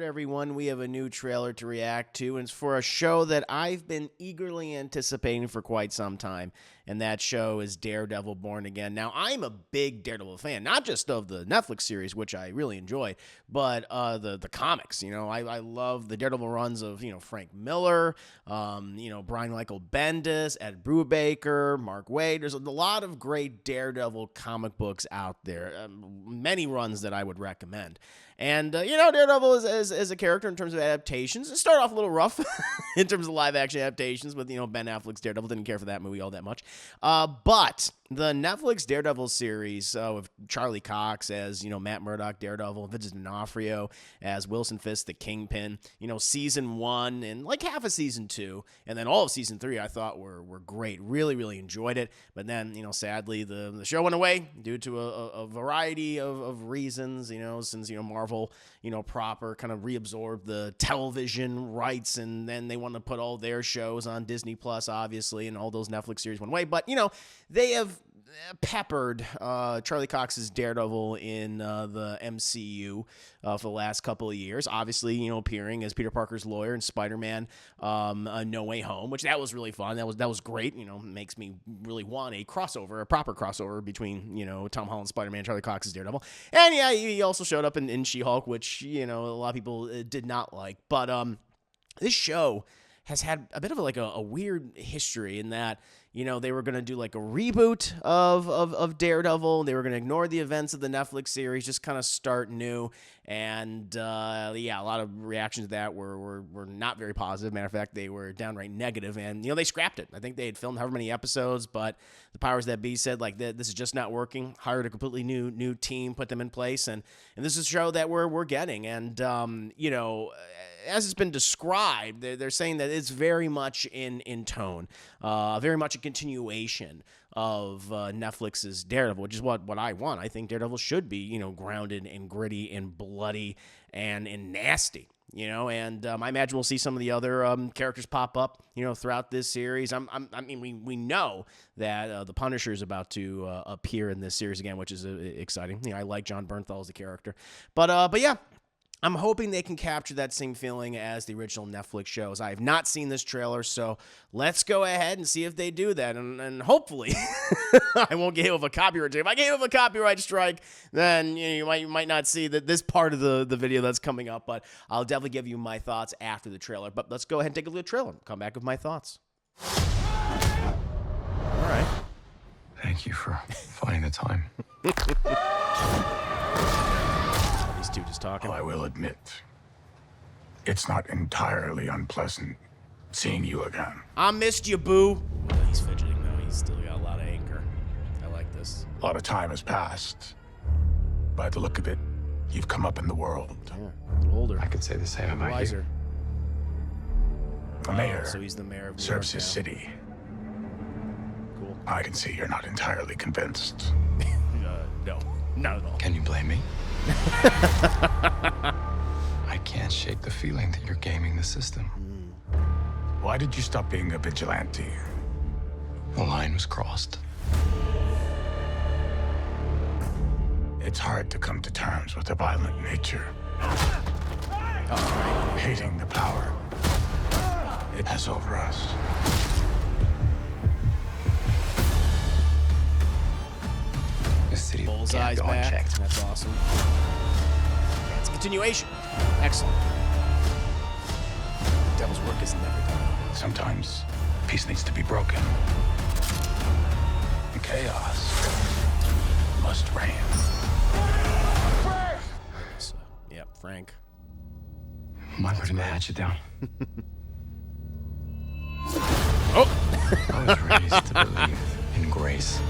right, everyone, we have a new trailer to react to, and it's for a show that I've been eagerly anticipating for quite some time, and that show is Daredevil Born Again. Now, I'm a big Daredevil fan, not just of the Netflix series, which I really enjoy, but the comics. I love the Daredevil runs of, Frank Miller, Brian Michael Bendis, Ed Brubaker, Mark Waid. There's a lot of great Daredevil comic books out there, many runs that I would recommend. And, Daredevil is a character in terms of adaptations. It started off a little rough in terms of live-action adaptations with, Ben Affleck's Daredevil. Didn't care for that movie all that much. But the Netflix Daredevil series with Charlie Cox as, Matt Murdock, Daredevil, Vincent D'Onofrio as Wilson Fisk, the Kingpin, season 1 and like half of season 2, and then all of season 3 I thought were great. Really, really enjoyed it. But then, sadly, the show went away due to a variety of reasons, since, Marvel, proper kind of reabsorbed the television rights, and then they want to put all their shows on Disney Plus, obviously, and all those Netflix series went away. But, they have peppered Charlie Cox's Daredevil in the MCU for the last couple of years. Obviously, appearing as Peter Parker's lawyer in Spider-Man No Way Home, which that was really fun. That was great. Makes me really want a crossover, a proper crossover between, Tom Holland's Spider-Man and Charlie Cox's Daredevil. And yeah, he also showed up in She-Hulk, which, a lot of people did not like. But this show has had a bit of a weird history in that, they were going to do like a reboot of Daredevil. They were going to ignore the events of the Netflix series, just kind of start new. And a lot of reactions to that were not very positive. Matter of fact, they were downright negative, and they scrapped it. I think they had filmed however many episodes, but the powers that be said this is just not working. Hired a completely new team, put them in place, and this is a show that we're getting. And as it's been described, they're saying that it's very much in tone, very much a continuation of Netflix's Daredevil, which is what I want. I think Daredevil should be, grounded and gritty and bloody and nasty, and I imagine we'll see some of the other characters pop up, throughout this series. We know that the Punisher is about to appear in this series again, which is exciting. I like John Bernthal as the character, but yeah. I'm hoping they can capture that same feeling as the original Netflix shows. I have not seen this trailer, so let's go ahead and see if they do that. And hopefully, I won't get hit with a copyright strike. If I get hit with a copyright strike, then you might not see this part of the video that's coming up. But I'll definitely give you my thoughts after the trailer. But let's go ahead and take a look at the trailer. Come back with my thoughts. All right. Thank you for finding the time. These two just talking. I will admit, it's not entirely unpleasant seeing you again. I missed you, boo. Oh, he's fidgeting, though. He's still got a lot of anger. I like this. A lot of time has passed. By the look of it, you've come up in the world. Yeah, a little older. I could say the same about wiser. The mayor so he's the mayor of New serves York his now. city. Cool. I can see you're not entirely convinced. No, not at all. Can you blame me? I can't shake the feeling that you're gaming the system. Why did you stop being a vigilante? The line was crossed. It's hard to come to terms with a violent nature. Hating the power it has over us. The city Bullseye's can't go back. unchecked. That's awesome. Yeah, it's a continuation. Excellent. The devil's work isn't everything. Sometimes peace needs to be broken. And chaos must reign. So, yep, Frank. Am I putting the hatchet down? Oh! I was raised to believe in grace.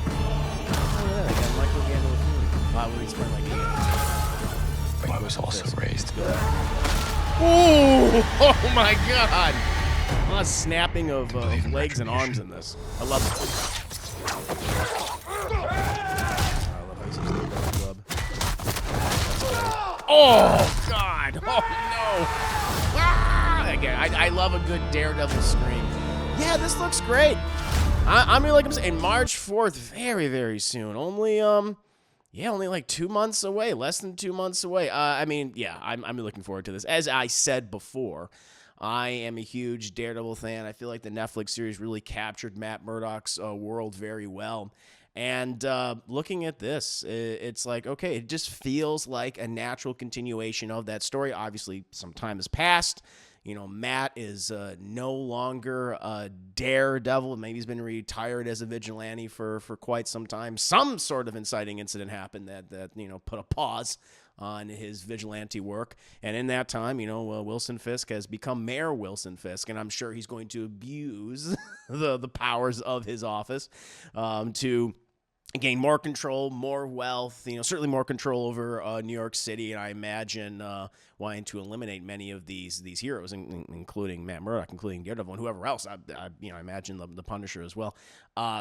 But I was also raised to believe. Ooh! Oh my God! A lot of snapping of legs and arms in this. I love it. I love how he's using the rubber glove. Oh God! Oh no! Ah! Again, I love a good Daredevil scream. Yeah, this looks great. I'm really like I'm saying March 4th, very, very soon. Only Yeah, only like 2 months away, less than 2 months away. I mean, yeah, I'm looking forward to this. As I said before, I am a huge Daredevil fan. I feel like the Netflix series really captured Matt Murdock's world very well. And looking at this, it's like, okay, it just feels like a natural continuation of that story. Obviously, some time has passed. You know, Matt is no longer a daredevil. Maybe he's been retired as a vigilante for quite some time. Some sort of inciting incident happened that you know, put a pause on his vigilante work. And in that time, you know, Wilson Fisk has become Mayor Wilson Fisk, and I'm sure he's going to abuse the powers of his office to gain more control, more wealth, you know, certainly more control over New York City, and I imagine wanting to eliminate many of these heroes, including Matt Murdock, including Daredevil, and whoever else. I imagine the Punisher as well.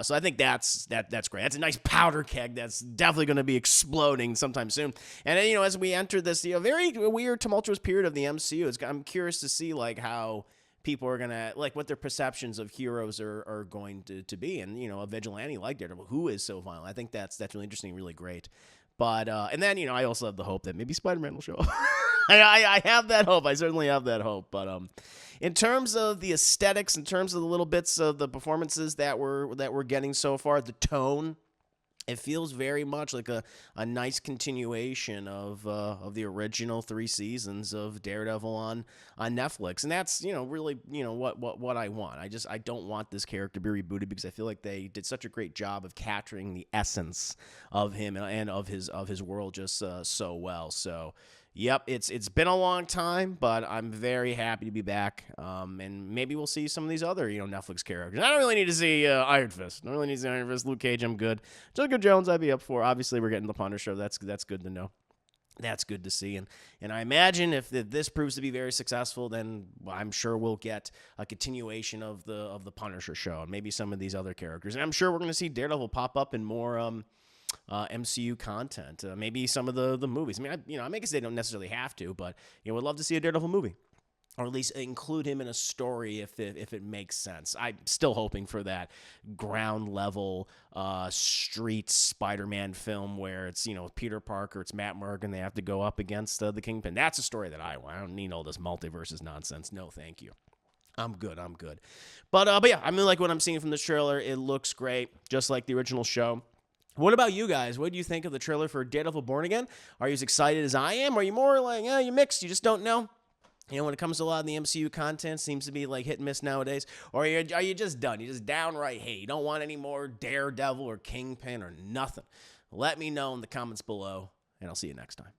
So I think that's great. That's a nice powder keg that's definitely going to be exploding sometime soon. And then, you know, as we enter this, you know, very weird, tumultuous period of the MCU, I'm curious to see like how people are gonna, like, what their perceptions of heroes are going to be, and you know, a vigilante like Daredevil who is so violent. I think that's really interesting, really great. But and then, you know, I also have the hope that maybe Spider-Man will show up. I have that hope. I certainly have that hope. But in terms of the aesthetics, in terms of the little bits of the performances that we're getting so far, the tone, it feels very much like a nice continuation of the original 3 seasons of Daredevil on Netflix, and that's, you know, really, you know, what I want. I don't want this character to be rebooted because I feel like they did such a great job of capturing the essence of him and of his world just so well. So. Yep, it's been a long time, but I'm very happy to be back. And maybe we'll see some of these other, you know, Netflix characters. I don't really need to see Iron Fist. I don't really need to see Iron Fist. Luke Cage, I'm good. Jessica Jones, I'd be up for. Obviously, we're getting the Punisher. That's good to know. That's good to see. And I imagine if this proves to be very successful, then I'm sure we'll get a continuation of the Punisher show and maybe some of these other characters. And I'm sure we're going to see Daredevil pop up in more MCU content, maybe some of the movies. I mean, I guess they don't necessarily have to, but you know, would love to see a Daredevil movie, or at least include him in a story if it makes sense. I'm still hoping for that ground level street Spider-Man film where it's, you know, Peter Parker, it's Matt Murdock, and they have to go up against the Kingpin. That's a story that I want. I don't need all this multiverses nonsense. No, thank you. I'm good. But yeah, I mean, like what I'm seeing from this trailer, it looks great, just like the original show. What about you guys? What do you think of the trailer for Daredevil Born Again? Are you as excited as I am? Or are you more like, you're mixed, you just don't know? You know, when it comes to a lot of the MCU content, seems to be like hit and miss nowadays. Or are you just done? You just downright hate. You don't want any more Daredevil or Kingpin or nothing. Let me know in the comments below, and I'll see you next time.